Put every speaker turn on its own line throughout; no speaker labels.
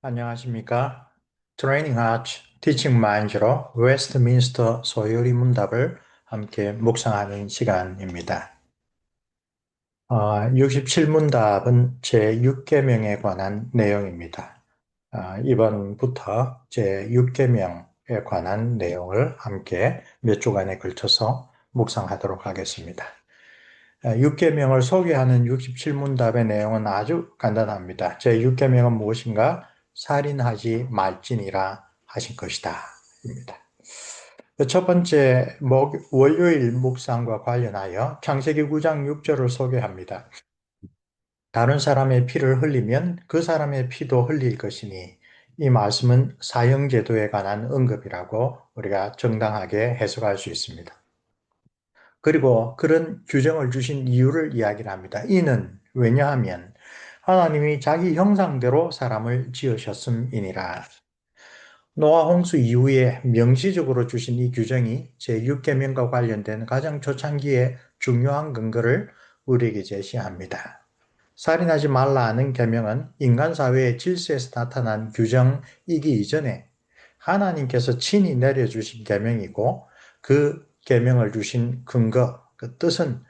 안녕하십니까? 트레이닝 하츠 티칭 마인즈로 웨스트민스터 소요리 문답을 함께 묵상하는 시간입니다. 67문답은 제6계명에 관한 내용입니다. 이번부터 제6계명에 관한 내용을 함께 몇 주간에 걸쳐서 묵상하도록 하겠습니다. 6계명을 소개하는 67문답의 내용은 아주 간단합니다. 제6계명은 무엇인가? 살인하지 말지니라 하신 것이다. 입니다. 첫 번째 월요일 묵상과 관련하여 창세기 9장 6절을 소개합니다. 다른 사람의 피를 흘리면 그 사람의 피도 흘릴 것이니 이 말씀은 사형제도에 관한 언급이라고 우리가 정당하게 해석할 수 있습니다. 그리고 그런 규정을 주신 이유를 이야기를 합니다. 이는 왜냐하면 하나님이 자기 형상대로 사람을 지으셨음이니라. 노아 홍수 이후에 명시적으로 주신 이 규정이 제6계명과 관련된 가장 초창기의 중요한 근거를 우리에게 제시합니다. 살인하지 말라는 계명은 인간 사회의 질서에서 나타난 규정이기 이전에 하나님께서 친히 내려주신 계명이고 그 계명을 주신 근거, 그 뜻은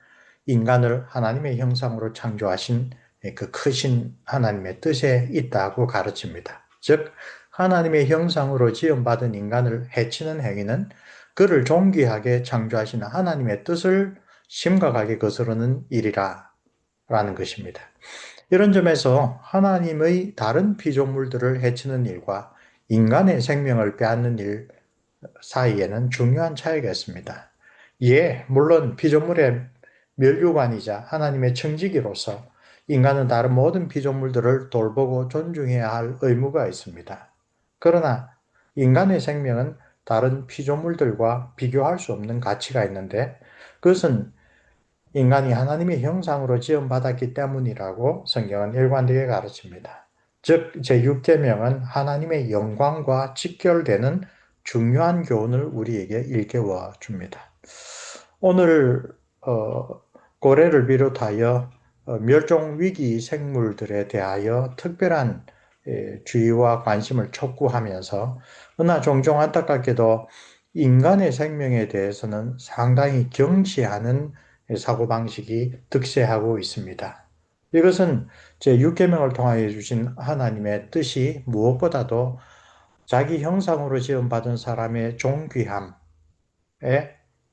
인간을 하나님의 형상으로 창조하신 그 크신 하나님의 뜻에 있다고 가르칩니다. 즉 하나님의 형상으로 지음받은 인간을 해치는 행위는 그를 존귀하게 창조하신 하나님의 뜻을 심각하게 거스르는 일이라 라는 것입니다. 이런 점에서 하나님의 다른 피조물들을 해치는 일과 인간의 생명을 빼앗는 일 사이에는 중요한 차이가 있습니다. 예, 물론 피조물의 멸류관이자 하나님의 청지기로서 인간은 다른 모든 피조물들을 돌보고 존중해야 할 의무가 있습니다. 그러나 인간의 생명은 다른 피조물들과 비교할 수 없는 가치가 있는데 그것은 인간이 하나님의 형상으로 지음받았기 때문이라고 성경은 일관되게 가르칩니다. 즉 제6계명은 하나님의 영광과 직결되는 중요한 교훈을 우리에게 일깨워 줍니다. 오늘 고래를 비롯하여 멸종위기 생물들에 대하여 특별한 주의와 관심을 촉구하면서 그러나 종종 안타깝게도 인간의 생명에 대해서는 상당히 경시하는 사고방식이 득세하고 있습니다. 이것은 제6계명을 통하여 주신 하나님의 뜻이 무엇보다도 자기 형상으로 지음받은 사람의 존귀함에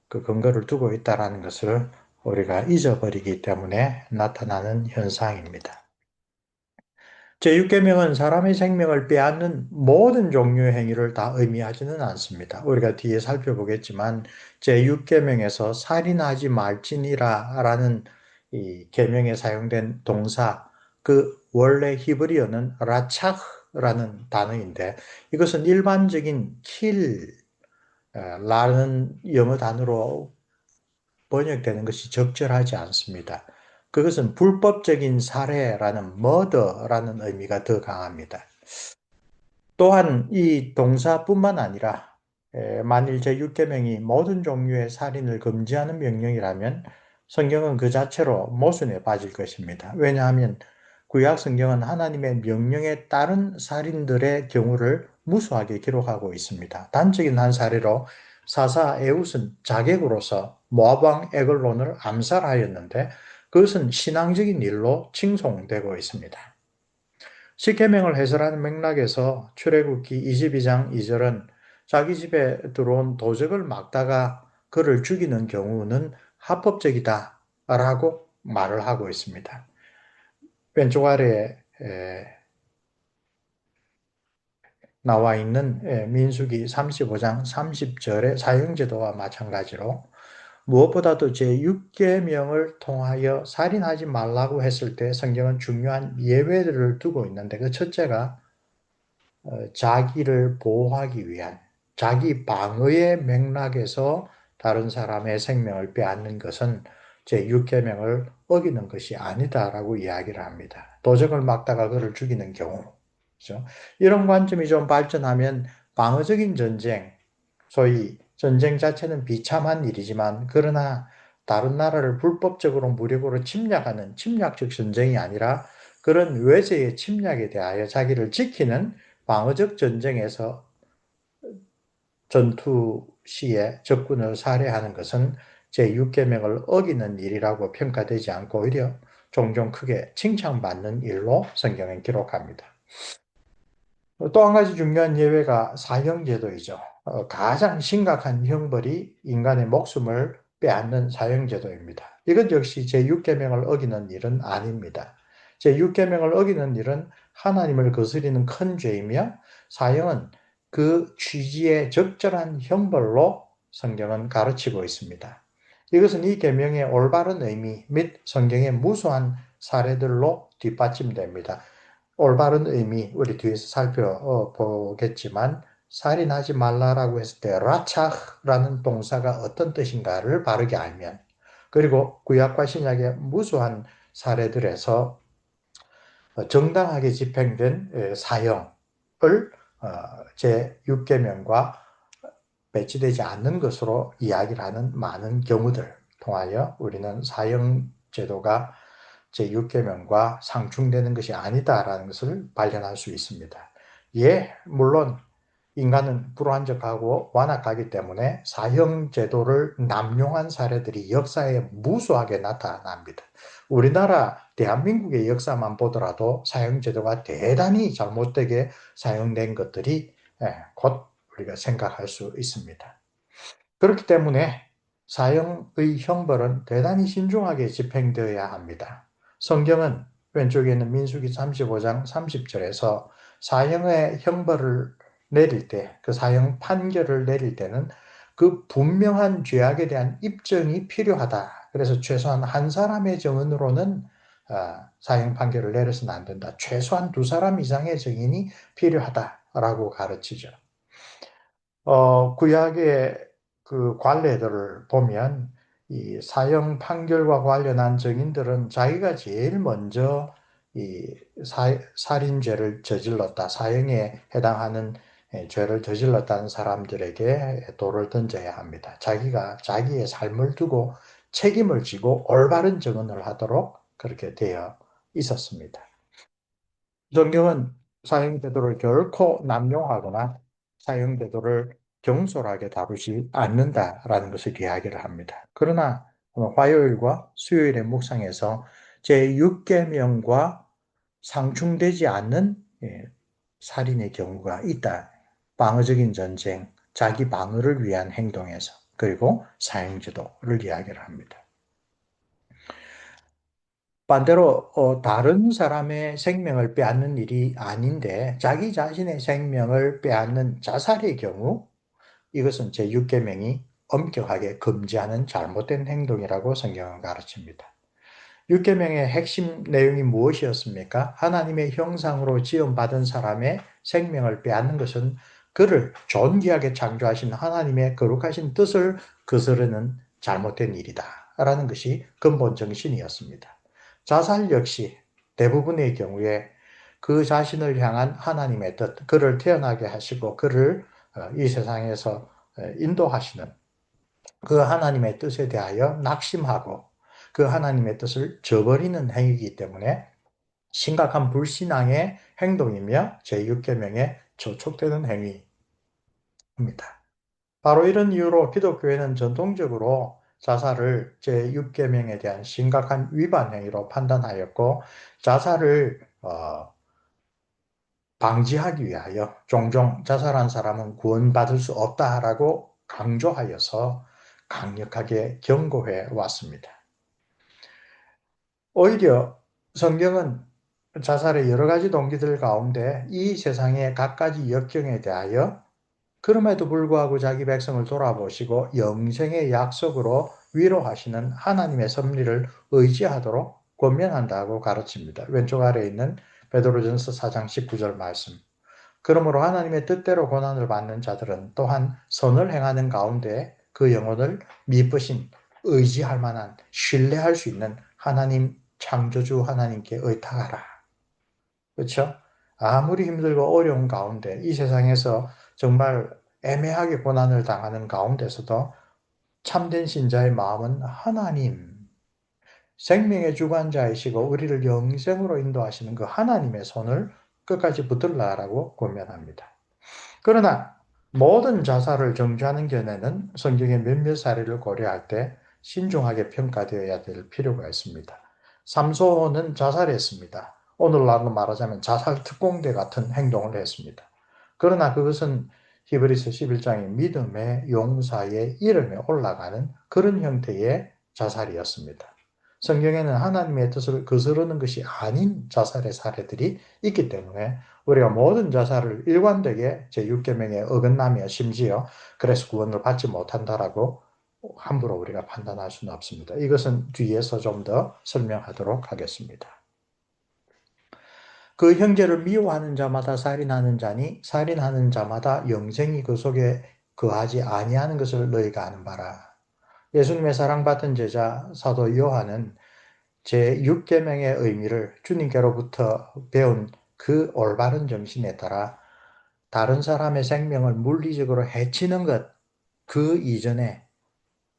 그 근거를 두고 있다는 것을 우리가 잊어버리기 때문에 나타나는 현상입니다. 제6계명은 사람의 생명을 빼앗는 모든 종류의 행위를 다 의미하지는 않습니다. 우리가 뒤에 살펴보겠지만 제6계명에서 살인하지 말지니라 라는 이 계명에 사용된 동사 그 원래 히브리어는 라차흐라는 단어인데 이것은 일반적인 kill 라는 영어 단어로 번역되는 것이 적절하지 않습니다. 그것은 불법적인 살해라는 murder라는 의미가 더 강합니다. 또한 이 동사뿐만 아니라 만일 제6계명이 모든 종류의 살인을 금지하는 명령이라면 성경은 그 자체로 모순에 빠질 것입니다. 왜냐하면 구약 성경은 하나님의 명령에 따른 살인들의 경우를 무수하게 기록하고 있습니다. 단적인 한 사례로 사사 에웃은 자객으로서 모압 왕 에글론을 암살하였는데 그것은 신앙적인 일로 칭송되고 있습니다. 십계명을 해설하는 맥락에서 출애굽기 22장 2절은 자기 집에 들어온 도적을 막다가 그를 죽이는 경우는 합법적이다 라고 말을 하고 있습니다. 왼쪽 아래에 나와 있는 민수기 35장 30절의 사형제도와 마찬가지로 무엇보다도 제6계명을 통하여 살인하지 말라고 했을 때 성경은 중요한 예외들을 두고 있는데 그 첫째가 자기를 보호하기 위한 자기 방어의 맥락에서 다른 사람의 생명을 빼앗는 것은 제6계명을 어기는 것이 아니다라고 이야기를 합니다. 도적을 막다가 그를 죽이는 경우. 그렇죠? 이런 관점이 좀 발전하면 방어적인 전쟁, 소위 전쟁 자체는 비참한 일이지만 그러나 다른 나라를 불법적으로 무력으로 침략하는 침략적 전쟁이 아니라 그런 외세의 침략에 대하여 자기를 지키는 방어적 전쟁에서 전투 시에 적군을 살해하는 것은 제6계명을 어기는 일이라고 평가되지 않고 오히려 종종 크게 칭찬받는 일로 성경은 기록합니다. 또 한 가지 중요한 예외가 사형제도이죠. 가장 심각한 형벌이 인간의 목숨을 빼앗는 사형제도입니다. 이것 역시 제6계명을 어기는 일은 아닙니다. 제6계명을 어기는 일은 하나님을 거스리는 큰 죄이며 사형은 그 취지의 적절한 형벌로 성경은 가르치고 있습니다. 이것은 이 계명의 올바른 의미 및 성경의 무수한 사례들로 뒷받침됩니다. 올바른 의미 우리 뒤에서 살펴보겠지만 살인하지 말라라고 했을 때 라차라는 동사가 어떤 뜻인가를 바르게 알면 그리고 구약과 신약의 무수한 사례들에서 정당하게 집행된 사형을 제6계명과 배치되지 않는 것으로 이야기를 하는 많은 경우들 통하여 우리는 사형 제도가 제6계명과 상충되는 것이 아니다라는 것을 발견할 수 있습니다. 예, 물론 인간은 불완전하고 완악하기 때문에 사형 제도를 남용한 사례들이 역사에 무수하게 나타납니다. 우리나라 대한민국의 역사만 보더라도 사형 제도가 대단히 잘못되게 사용된 것들이 곧 우리가 생각할 수 있습니다. 그렇기 때문에 사형의 형벌은 대단히 신중하게 집행되어야 합니다. 성경은 왼쪽에 있는 민수기 35장 30절에서 사형의 형벌을 내릴 때, 그 사형 판결을 내릴 때는 그 분명한 죄악에 대한 입증이 필요하다. 그래서 최소한 한 사람의 증언으로는 사형 판결을 내려서는 안 된다. 최소한 두 사람 이상의 증인이 필요하다라고 가르치죠. 구약의 그 관례들을 보면 이 사형 판결과 관련한 증인들은 자기가 제일 먼저 이 살인죄를 저질렀다, 사형에 해당하는 죄를 저질렀다는 사람들에게 돌을 던져야 합니다. 자기가 자기의 삶을 두고 책임을 지고 올바른 증언을 하도록 그렇게 되어 있었습니다. 성경은 사형제도를 결코 남용하거나 사형제도를 경솔하게 다루지 않는다라는 것을 이야기를 합니다. 그러나 화요일과 수요일의 묵상에서 제6계명과 상충되지 않는 살인의 경우가 있다. 방어적인 전쟁, 자기 방어를 위한 행동에서 그리고 사형제도를 이야기를 합니다. 반대로 다른 사람의 생명을 빼앗는 일이 아닌데 자기 자신의 생명을 빼앗는 자살의 경우 이것은 제6계명이 엄격하게 금지하는 잘못된 행동이라고 성경은 가르칩니다. 6계명의 핵심 내용이 무엇이었습니까? 하나님의 형상으로 지음받은 사람의 생명을 빼앗는 것은 그를 존귀하게 창조하신 하나님의 거룩하신 뜻을 거스르는 잘못된 일이다 라는 것이 근본 정신이었습니다. 자살 역시 대부분의 경우에 그 자신을 향한 하나님의 뜻, 그를 태어나게 하시고 그를 이 세상에서 인도하시는 그 하나님의 뜻에 대하여 낙심하고 그 하나님의 뜻을 저버리는 행위이기 때문에 심각한 불신앙의 행동이며 제6계명에 저촉되는 행위입니다. 바로 이런 이유로 기독교회는 전통적으로 자살을 제6계명에 대한 심각한 위반 행위로 판단하였고 자살을 방지하기 위하여 종종 자살한 사람은 구원받을 수 없다라고 강조하여서 강력하게 경고해 왔습니다. 오히려 성경은 자살의 여러 가지 동기들 가운데 이 세상의 갖가지 역경에 대하여 그럼에도 불구하고 자기 백성을 돌아보시고 영생의 약속으로 위로하시는 하나님의 섭리를 의지하도록 권면한다고 가르칩니다. 왼쪽 아래에 있는 베드로전서 4장 19절 말씀. 그러므로 하나님의 뜻대로 고난을 받는 자들은 또한 선을 행하는 가운데 그 영혼을 미쁘신 의지할 만한 신뢰할 수 있는 하나님 창조주 하나님께 의탁하라. 그렇죠? 아무리 힘들고 어려운 가운데 이 세상에서 정말 애매하게 고난을 당하는 가운데서도 참된 신자의 마음은 하나님, 생명의 주관자이시고 우리를 영생으로 인도하시는 그 하나님의 손을 끝까지 붙들라라고 권면합니다. 그러나 모든 자살을 정죄하는 견해는 성경의 몇몇 사례를 고려할 때 신중하게 평가되어야 될 필요가 있습니다. 삼손은 자살했습니다. 오늘날로 말하자면 자살 특공대 같은 행동을 했습니다. 그러나 그것은 히브리서 11장의 믿음의 용사의 이름에 올라가는 그런 형태의 자살이었습니다. 성경에는 하나님의 뜻을 거스르는 것이 아닌 자살의 사례들이 있기 때문에 우리가 모든 자살을 일관되게 제6계명에 어긋나며 심지어 그래서 구원을 받지 못한다라고 함부로 우리가 판단할 수는 없습니다. 이것은 뒤에서 좀 더 설명하도록 하겠습니다. 그 형제를 미워하는 자마다 살인하는 자니 살인하는 자마다 영생이 그 속에 거하지 아니하는 것을 너희가 아는 바라. 예수님의 사랑받은 제자 사도 요한은 제6계명의 의미를 주님께로부터 배운 그 올바른 정신에 따라 다른 사람의 생명을 물리적으로 해치는 것, 그 이전에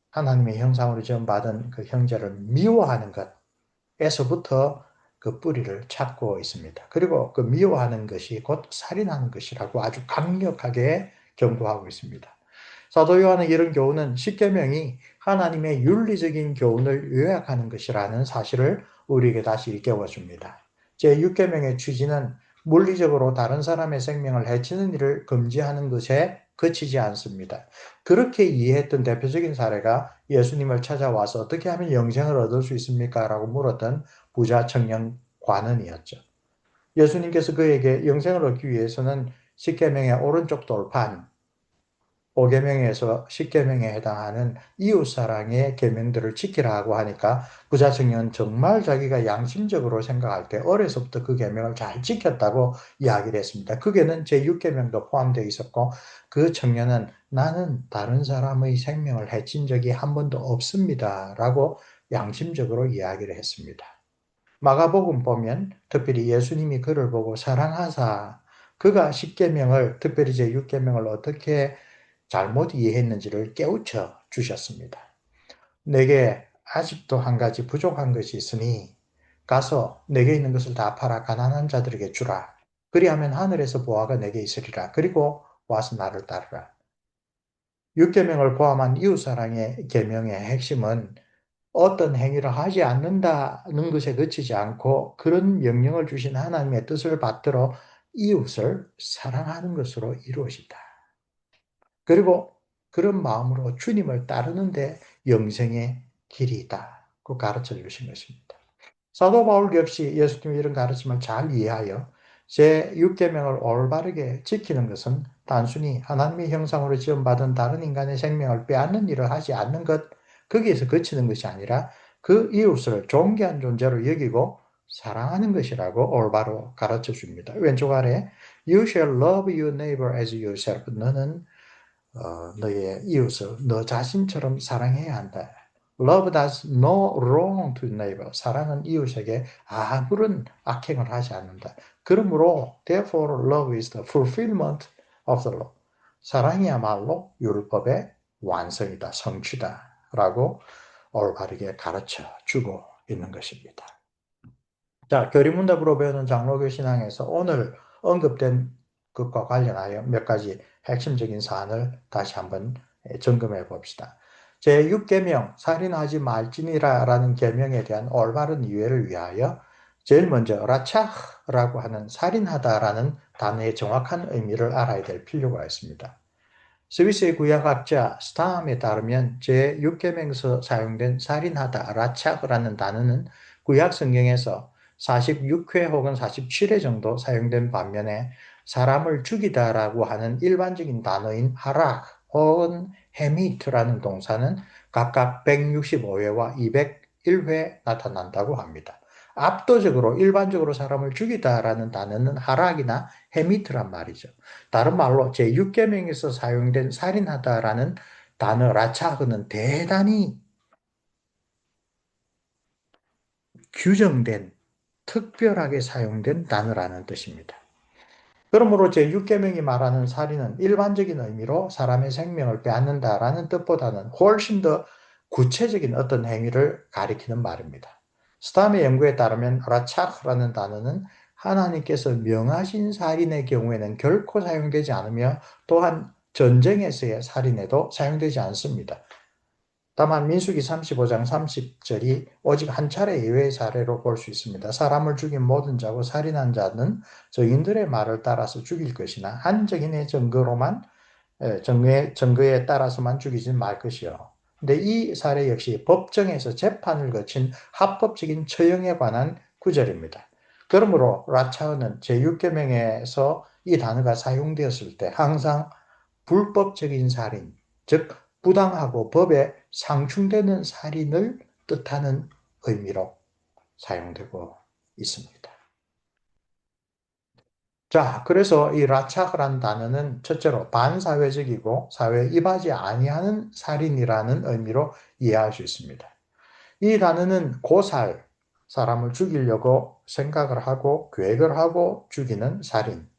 하나님의 형상으로 지음받은 그 형제를 미워하는 것에서부터 그 뿌리를 찾고 있습니다. 그리고 그 미워하는 것이 곧 살인하는 것이라고 아주 강력하게 경고하고 있습니다. 사도 요한의 이런 교훈은 십계명이 하나님의 윤리적인 교훈을 요약하는 것이라는 사실을 우리에게 다시 일깨워 줍니다. 제6계명의 취지는 물리적으로 다른 사람의 생명을 해치는 일을 금지하는 것에 그치지 않습니다. 그렇게 이해했던 대표적인 사례가 예수님을 찾아와서 어떻게 하면 영생을 얻을 수 있습니까? 라고 물었던 부자 청년 관원이었죠. 예수님께서 그에게 영생을 얻기 위해서는 십계명의 오른쪽 돌판, 5계명에서 10계명에 해당하는 이웃사랑의 계명들을 지키라고 하니까 부자 청년은 정말 자기가 양심적으로 생각할 때 어려서부터 그 계명을 잘 지켰다고 이야기를 했습니다. 그게는 제6계명도 포함되어 있었고 그 청년은 나는 다른 사람의 생명을 해친 적이 한 번도 없습니다 라고 양심적으로 이야기를 했습니다. 마가복음 보면 특별히 예수님이 그를 보고 사랑하사 그가 10계명을 특별히 제6계명을 어떻게 잘못 이해했는지를 깨우쳐 주셨습니다. 내게 아직도 한 가지 부족한 것이 있으니 가서 내게 있는 것을 다 팔아 가난한 자들에게 주라. 그리하면 하늘에서 보화가 내게 있으리라. 그리고 와서 나를 따르라. 6계명을 포함한 이웃사랑의 계명의 핵심은 어떤 행위를 하지 않는다는 것에 그치지 않고 그런 명령을 주신 하나님의 뜻을 받들어 이웃을 사랑하는 것으로 이루어진다. 그리고 그런 마음으로 주님을 따르는데 영생의 길이 있다고 가르쳐 주신 것입니다. 사도 바울 역시 예수님의 이런 가르침을 잘 이해하여 제6계명을 올바르게 지키는 것은 단순히 하나님의 형상으로 지음받은 다른 인간의 생명을 빼앗는 일을 하지 않는 것, 거기에서 그치는 것이 아니라 그 이웃을 존귀한 존재로 여기고 사랑하는 것이라고 올바로 가르쳐 줍니다. 왼쪽 아래 You shall love your neighbor as yourself. 너는 너의 이웃을 너 자신처럼 사랑해야 한다. Love does no wrong to neighbor. 사랑은 이웃에게 아무런 악행을 하지 않는다. 그러므로 therefore love is the fulfillment of the law. 사랑이야말로 율법의 완성이다, 성취다 라고 올바르게 가르쳐 주고 있는 것입니다. 자, 교리문답으로 배우는 장로교 신앙에서 오늘 언급된 것과 관련하여 몇 가지 핵심적인 사안을 다시 한번 점검해 봅시다. 제6계명 살인하지 말지니라라는 계명에 대한 올바른 이해를 위하여 제일 먼저 라차라고 하는 살인하다라는 단어의 정확한 의미를 알아야 될 필요가 있습니다. 스위스의 구약학자 스탐에 따르면 제6계명에서 사용된 살인하다, 라차라는 단어는 구약 성경에서 46회 혹은 47회 정도 사용된 반면에 사람을 죽이다라고 하는 일반적인 단어인 하락 혹은 헤미트라는 동사는 각각 165회와 201회 나타난다고 합니다. 압도적으로 일반적으로 사람을 죽이다라는 단어는 하락이나 헤미트란 말이죠. 다른 말로 제6계명에서 사용된 살인하다라는 단어 라차흐는 대단히 규정된 특별하게 사용된 단어라는 뜻입니다. 그러므로 제6계명이 말하는 살인은 일반적인 의미로 사람의 생명을 빼앗는다라는 뜻보다는 훨씬 더 구체적인 어떤 행위를 가리키는 말입니다. 스탐의 연구에 따르면 라차흐라는 단어는 하나님께서 명하신 살인의 경우에는 결코 사용되지 않으며 또한 전쟁에서의 살인에도 사용되지 않습니다. 다만 민수기 35장 30절이 오직 한 차례 예외의 사례로 볼 수 있습니다. 사람을 죽인 모든 자고 살인한 자는 증인들의 말을 따라서 죽일 것이나 한 증인의 증거에 따라서만 죽이지 말 것이요. 근데 이 사례 역시 법정에서 재판을 거친 합법적인 처형에 관한 구절입니다. 그러므로 라차흐는 제6계명에서 이 단어가 사용되었을 때 항상 불법적인 살인, 즉 부당하고 법에 상충되는 살인을 뜻하는 의미로 사용되고 있습니다. 자, 그래서 이 라차흐란 단어는 첫째로 반사회적이고 사회에 입하지 아니하는 살인이라는 의미로 이해할 수 있습니다. 이 단어는 고살, 사람을 죽이려고 생각을 하고 계획을 하고 죽이는 살인,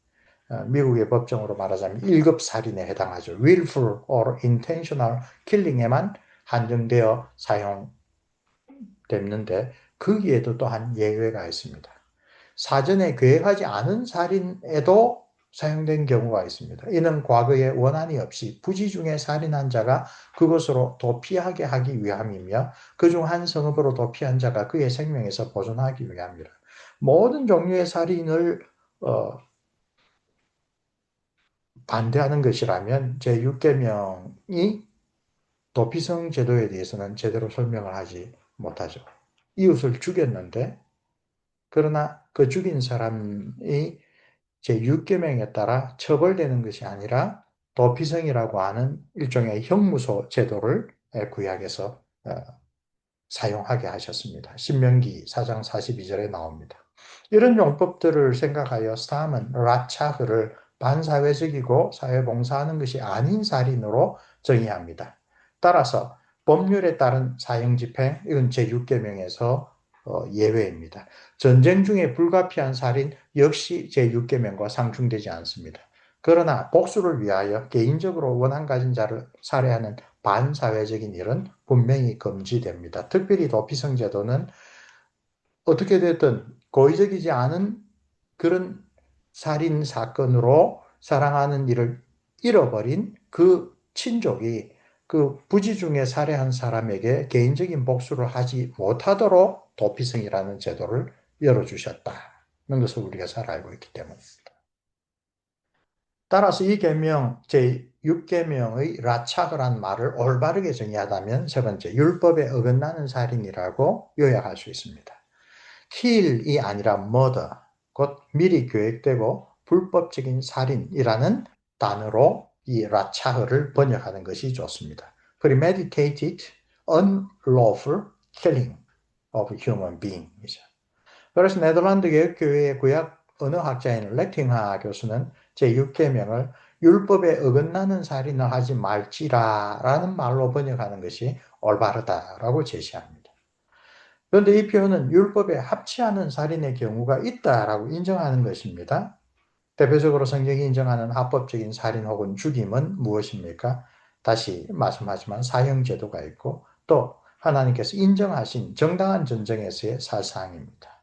미국의 법정으로 말하자면 1급 살인에 해당하죠. willful or intentional killing에만 한정되어 사용되는데 거기에도 또한 예외가 있습니다. 사전에 계획하지 않은 살인에도 사용된 경우가 있습니다. 이는 과거에 원한이 없이 부지 중에 살인한 자가 그것으로 도피하게 하기 위함이며 그중 한 성읍으로 도피한 자가 그의 생명에서 보존하기 위함이라. 모든 종류의 살인을 반대하는 것이라면 제6계명이 도피성 제도에 대해서는 제대로 설명을 하지 못하죠. 이웃을 죽였는데 그러나 그 죽인 사람이 제6계명에 따라 처벌되는 것이 아니라 도피성이라고 하는 일종의 형무소 제도를 구약에서 사용하게 하셨습니다. 신명기 4장 42절에 나옵니다. 이런 용법들을 생각하여 스탐은 라차흐를 반사회적이고 사회봉사하는 것이 아닌 살인으로 정의합니다. 따라서 법률에 따른 사형집행, 이건 제6계명에서 예외입니다. 전쟁 중에 불가피한 살인 역시 제6계명과 상충되지 않습니다. 그러나 복수를 위하여 개인적으로 원한 가진 자를 살해하는 반사회적인 일은 분명히 금지됩니다. 특별히 도피성제도는 어떻게 됐든 고의적이지 않은 그런 살인 사건으로 사랑하는 이를 잃어버린 그 친족이 그 부지 중에 살해한 사람에게 개인적인 복수를 하지 못하도록 도피성이라는 제도를 열어주셨다는 것을 우리가 잘 알고 있기 때문입니다. 따라서 이 계명 제6계명의 라차흐란 말을 올바르게 정의하다면 세 번째, 율법에 어긋나는 살인이라고 요약할 수 있습니다. kill이 아니라 murder, 곧 미리 계획되고 불법적인 살인이라는 단어로 이 라차흐를 번역하는 것이 좋습니다. premeditated, unlawful killing of human being이죠. 그래서 네덜란드 개혁교회의 구약 언어학자인 레팅하 교수는 제6계명을 율법에 어긋나는 살인을 하지 말지라라는 말로 번역하는 것이 올바르다라고 제시합니다. 그런데 이 표현은 율법에 합치하는 살인의 경우가 있다라고 인정하는 것입니다. 대표적으로 성경이 인정하는 합법적인 살인 혹은 죽임은 무엇입니까? 다시 말씀하지만 사형제도가 있고 또 하나님께서 인정하신 정당한 전쟁에서의 살상입니다.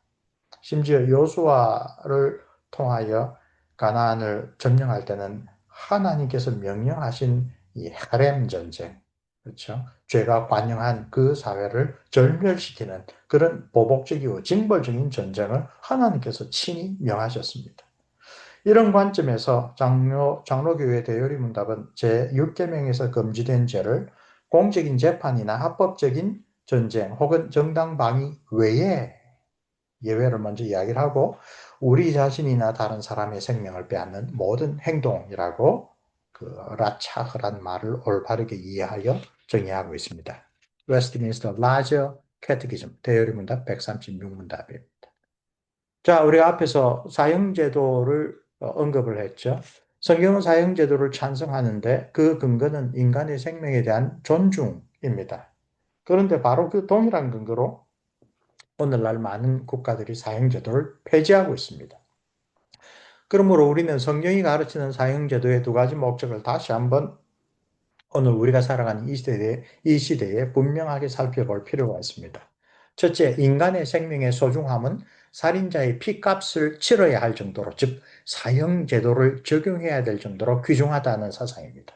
심지어 여호수아를 통하여 가나안을 점령할 때는 하나님께서 명령하신 이 헤렘 전쟁, 그렇죠? 죄가 관영한 그 사회를 절멸시키는 그런 보복적이고 징벌적인 전쟁을 하나님께서 친히 명하셨습니다. 이런 관점에서 장로교회 대요리 문답은 제6계명에서 금지된 죄를 공적인 재판이나 합법적인 전쟁 혹은 정당방위 외에 예외를 먼저 이야기를 하고 우리 자신이나 다른 사람의 생명을 빼앗는 모든 행동이라고 그 라차흐란 말을 올바르게 이해하여 정의하고 있습니다. 웨스트민스터 라저 캐티키즘 대요리문답 136문답입니다. 자, 우리가 앞에서 사형제도를 언급을 했죠. 성경은 사형제도를 찬성하는데 그 근거는 인간의 생명에 대한 존중입니다. 그런데 바로 그 동일한 근거로 오늘날 많은 국가들이 사형제도를 폐지하고 있습니다. 그러므로 우리는 성경이 가르치는 사형제도의 두 가지 목적을 다시 한번 오늘 우리가 살아가는 이 시대에 분명하게 살펴볼 필요가 있습니다. 첫째, 인간의 생명의 소중함은 살인자의 피값을 치러야 할 정도로, 즉 사형제도를 적용해야 될 정도로 귀중하다는 사상입니다.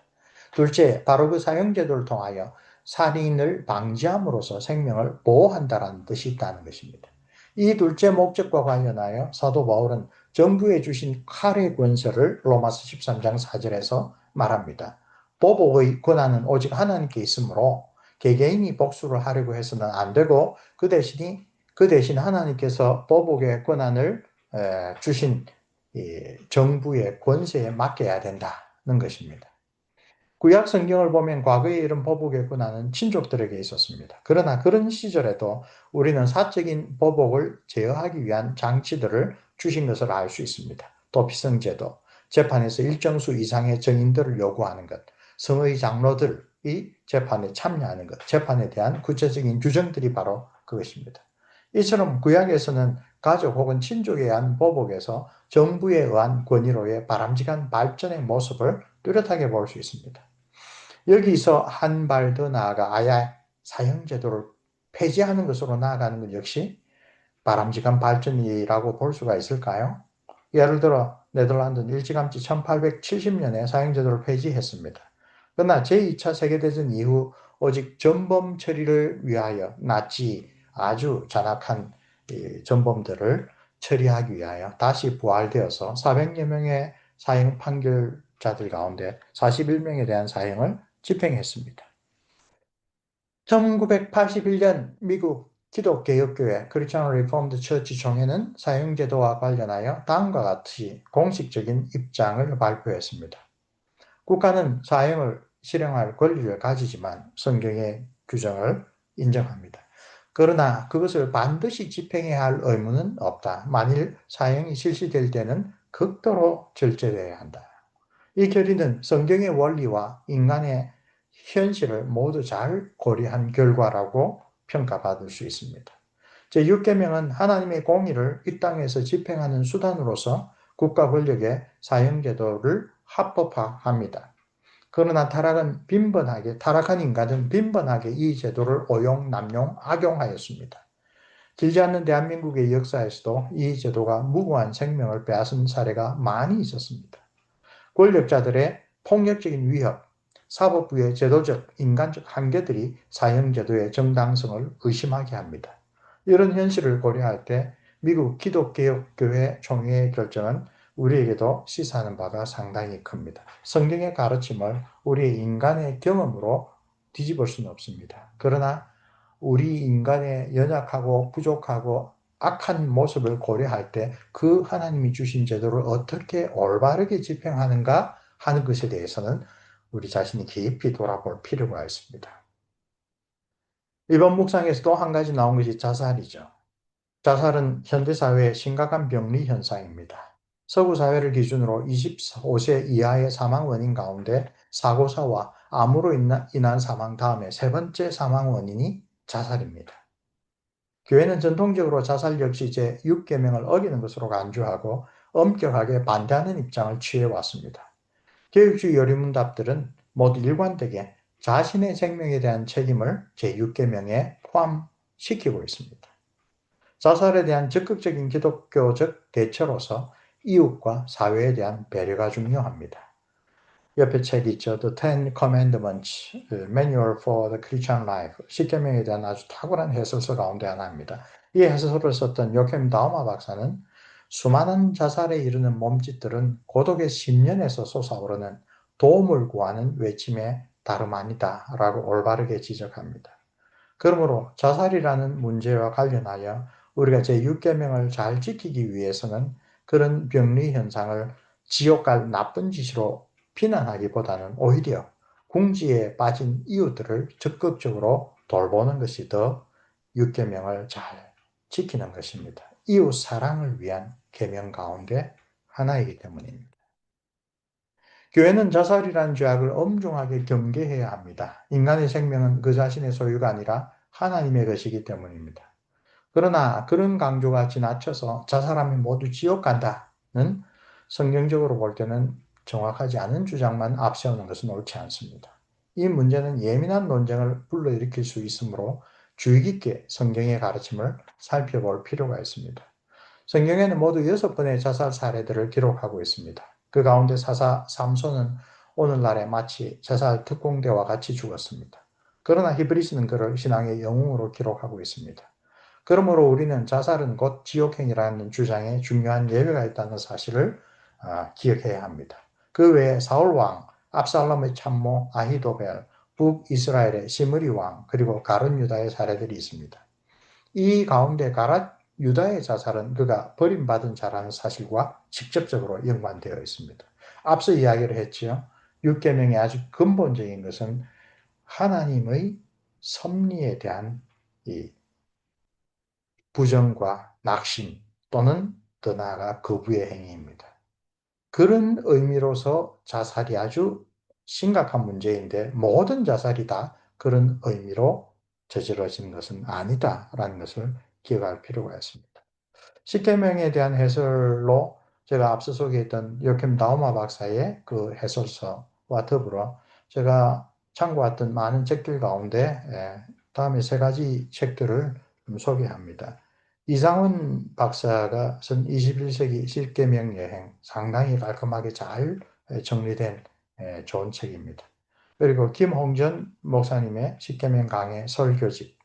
둘째, 바로 그 사형제도를 통하여 살인을 방지함으로써 생명을 보호한다는 뜻이 있다는 것입니다. 이 둘째 목적과 관련하여 사도 바울은 정부에 주신 칼의 권세를 로마서 13장 4절에서 말합니다. 보복의 권한은 오직 하나님께 있으므로 개개인이 복수를 하려고 해서는 안 되고 그 대신 하나님께서 보복의 권한을 주신 정부의 권세에 맡겨야 된다는 것입니다. 구약 성경을 보면 과거에 이런 보복의 권한은 친족들에게 있었습니다. 그러나 그런 시절에도 우리는 사적인 보복을 제어하기 위한 장치들을 주신 것을 알 수 있습니다. 도피성제도, 재판에서 일정 수 이상의 증인들을 요구하는 것, 성의 장로들이 재판에 참여하는 것, 재판에 대한 구체적인 규정들이 바로 그것입니다. 이처럼 구약에서는 가족 혹은 친족에 의한 보복에서 정부에 의한 권위로의 바람직한 발전의 모습을 뚜렷하게 볼 수 있습니다. 여기서 한 발 더 나아가 아예 사형제도를 폐지하는 것으로 나아가는 것 역시 바람직한 발전이라고 볼 수가 있을까요? 예를 들어 네덜란드는 일찌감치 1870년에 사형제도를 폐지했습니다. 그러나 제2차 세계대전 이후 오직 전범 처리를 위하여 나치 아주 잔악한 전범들을 처리하기 위하여 다시 부활되어서 400여 명의 사형 판결자들 가운데 41명에 대한 사형을 집행했습니다. 1981년 미국 기독개혁교회 크리스천 리폼드 처치 총회는 사형제도와 관련하여 다음과 같이 공식적인 입장을 발표했습니다. 국가는 사형을 실행할 권리를 가지지만 성경의 규정을 인정합니다. 그러나 그것을 반드시 집행해야 할 의무는 없다. 만일 사형이 실시될 때는 극도로 절제되어야 한다. 이 결의는 성경의 원리와 인간의 현실을 모두 잘 고려한 결과라고 평가받을 수 있습니다. 제6계명은 하나님의 공의를 이 땅에서 집행하는 수단으로서 국가 권력의 사형제도를 합법화합니다. 그러나 타락한 인간은 빈번하게 이 제도를 오용, 남용, 악용하였습니다. 길지 않는 대한민국의 역사에서도 이 제도가 무고한 생명을 빼앗은 사례가 많이 있었습니다. 권력자들의 폭력적인 위협, 사법부의 제도적, 인간적 한계들이 사형제도의 정당성을 의심하게 합니다. 이런 현실을 고려할 때 미국 기독개혁교회 총회의 결정은 우리에게도 시사하는 바가 상당히 큽니다. 성경의 가르침을 우리 인간의 경험으로 뒤집을 수는 없습니다. 그러나 우리 인간의 연약하고 부족하고 악한 모습을 고려할 때 그 하나님이 주신 제도를 어떻게 올바르게 집행하는가 하는 것에 대해서는 우리 자신이 깊이 돌아볼 필요가 있습니다. 이번 묵상에서 또 한 가지 나온 것이 자살이죠. 자살은 현대사회의 심각한 병리 현상입니다. 서구 사회를 기준으로 25세 이하의 사망 원인 가운데 사고사와 암으로 인한 사망 다음에 세 번째 사망 원인이 자살입니다. 교회는 전통적으로 자살 역시 제6계명을 어기는 것으로 간주하고 엄격하게 반대하는 입장을 취해왔습니다. 교육주의 여리문답들은 모두 일관되게 자신의 생명에 대한 책임을 제6계명에 포함시키고 있습니다. 자살에 대한 적극적인 기독교적 대처로서 이웃과 사회에 대한 배려가 중요합니다. 옆에 책이 있죠. The Ten Commandments, Manual for the Christian Life. 십계명에 대한 아주 탁월한 해설서 가운데 하나입니다. 이 해설서를 썼던 요켐 다우마 박사는 수많은 자살에 이르는 몸짓들은 고독의 심연에서 솟아오르는 도움을 구하는 외침에 다름 아니다라고 올바르게 지적합니다. 그러므로 자살이라는 문제와 관련하여 우리가 제6계명을 잘 지키기 위해서는 그런 병리 현상을 지옥 갈 나쁜 짓으로 비난하기보다는 오히려 궁지에 빠진 이웃들을 적극적으로 돌보는 것이 더 6계명을 잘 지키는 것입니다. 이웃 사랑을 위한 계명 가운데 하나이기 때문입니다. 교회는 자살이라는 죄악을 엄중하게 경계해야 합니다. 인간의 생명은 그 자신의 소유가 아니라 하나님의 것이기 때문입니다. 그러나 그런 강조가 지나쳐서 자살하면 모두 지옥 간다는 성경적으로 볼 때는 정확하지 않은 주장만 앞세우는 것은 옳지 않습니다. 이 문제는 예민한 논쟁을 불러일으킬 수 있으므로 주의 깊게 성경의 가르침을 살펴볼 필요가 있습니다. 성경에는 모두 6번의 자살 사례들을 기록하고 있습니다. 그 가운데 사사 삼손은 오늘날에 마치 자살 특공대와 같이 죽었습니다. 그러나 히브리서는 그를 신앙의 영웅으로 기록하고 있습니다. 그러므로 우리는 자살은 곧 지옥행이라는 주장에 중요한 예외가 있다는 사실을 기억해야 합니다. 그 외에 사울왕, 압살롬의 참모 아히도벨, 북이스라엘의 시므리 왕, 그리고 가룟 유다의 사례들이 있습니다. 이 가운데 가랏 유다의 자살은 그가 버림받은 자라는 사실과 직접적으로 연관되어 있습니다. 앞서 이야기를 했지요. 육계명의 아주 근본적인 것은 하나님의 섭리에 대한 이 부정과 낙심 또는 더 나아가 거부의 행위입니다. 그런 의미로서 자살이 아주 심각한 문제인데 모든 자살이 다 그런 의미로 저질러진 것은 아니다라는 것을 기억할 필요가 있습니다. 십계명에 대한 해설로 제가 앞서 소개했던 요캠 다우마 박사의 그 해설서와 더불어 제가 참고했던 많은 책들 가운데 다음에 세 가지 책들을 좀 소개합니다. 이상훈 박사가 쓴 21세기 십계명 여행 상당히 깔끔하게 잘 정리된 좋은 책입니다. 그리고 김홍전 목사님의 십계명 강해 설교집,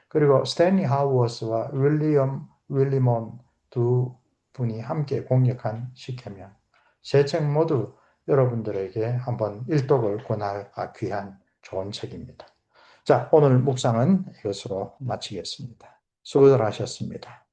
그리고 스탠리 하우어스와 윌리엄 윌리몬 두 분이 함께 공력한 십계명, 세 책 모두 여러분들에게 한번 일독을 권할 귀한 좋은 책입니다. 자, 오늘 묵상은 이것으로 마치겠습니다. 수고들 하셨습니다.